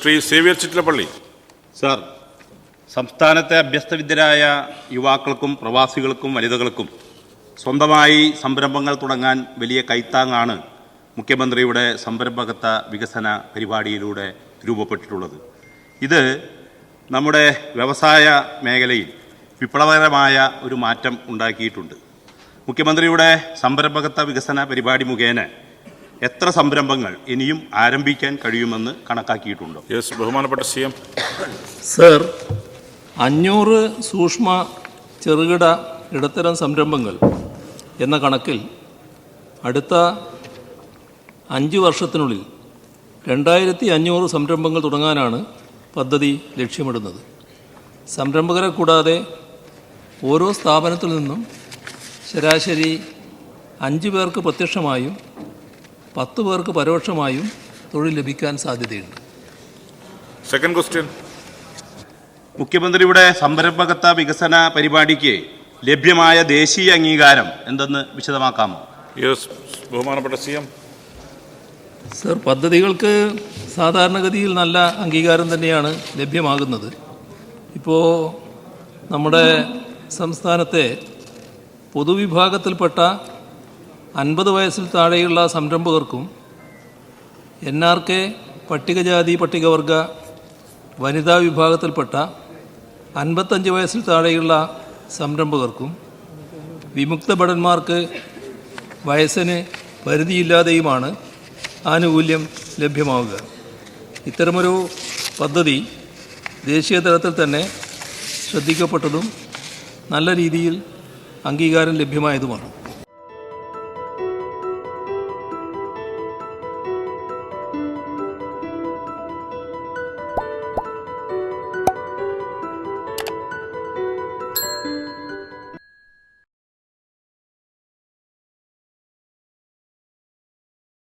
Shri Xavier Chittilappilly. Sir, സംസ്ഥാനത്തെ അഭ്യസ്തവിദ്യരായ യുവാക്കൾക്കും പ്രവാസികൾക്കും വനിതകൾക്കും സ്വന്തമായി സംരംഭങ്ങൾ തുടങ്ങാൻ വലിയ കൈത്താങ്ങാണ് മുഖ്യമന്ത്രിയുടെ സംരംഭകത്വ വികസന പരിപാടിയിലൂടെ രൂപപ്പെട്ടിട്ടുള്ളത്. ഇത് നമ്മുടെ വ്യവസായ മേഖലയിൽ വിപ്ലവകരമായ ഒരു മാറ്റം ഉണ്ടാക്കിയിട്ടുണ്ട്. മുഖ്യമന്ത്രിയുടെ സംരംഭകത്വ വികസന പരിപാടി മുഖേന എത്ര സംരംഭങ്ങൾ ഇനിയും ആരംഭിക്കാൻ കഴിയുമെന്ന് കണക്കാക്കിയിട്ടുണ്ടോ? ബഹുമാനപ്പെട്ട CM. സർ, 500 സൂക്ഷ്മ ചെറുകിട ഇടത്തരം സംരംഭങ്ങൾ എന്ന കണക്കിൽ അടുത്ത 5 വർഷത്തിനുള്ളിൽ 2500 സംരംഭങ്ങൾ തുടങ്ങാനാണ് പദ്ധതി ലക്ഷ്യമിടുന്നത്. സംരംഭകരെ കൂടാതെ ഓരോ സ്ഥാപനത്തിൽ നിന്നും ശരാശരി 5 പേർക്ക് പ്രത്യക്ഷമായും 10 പേർക്ക് പരോക്ഷമായും തൊഴിൽ ലഭിക്കാൻ സാധ്യതയുണ്ട്. Second question. മുഖ്യമന്ത്രിയുടെ സംരംഭകത്വ വികസന പരിപാടിക്ക് ലഭ്യമായ ദേശീയ അംഗീകാരം എന്തെന്ന് വിശദമാക്കാമോ? ബഹുമാനപ്പെട്ട CM. സർ, പദ്ധതികൾക്ക് സാധാരണഗതിയിൽ നല്ല അംഗീകാരം തന്നെയാണ് ലഭ്യമാകുന്നത്. ഇപ്പോൾ നമ്മുടെ സംസ്ഥാനത്തെ പൊതുവിഭാഗത്തിൽപ്പെട്ട 50 വയസ്സിൽ താഴെയുള്ള സംരംഭകർക്കും NRK പട്ടികജാതി പട്ടികവർഗ വനിതാ വിഭാഗത്തിൽപ്പെട്ട 55 വയസ്സിൽ താഴെയുള്ള സംരംഭകർക്കും വിമുക്ത ഭടന്മാർക്ക് വയസ്സിന് പരിധിയില്ലാതെയുമാണ് ആനുകൂല്യം ലഭ്യമാവുക. ഇത്തരമൊരു പദ്ധതി ദേശീയ തലത്തിൽ തന്നെ ശ്രദ്ധിക്കപ്പെട്ടതും നല്ല രീതിയിൽ അംഗീകാരം ലഭ്യമായതുമാണ്.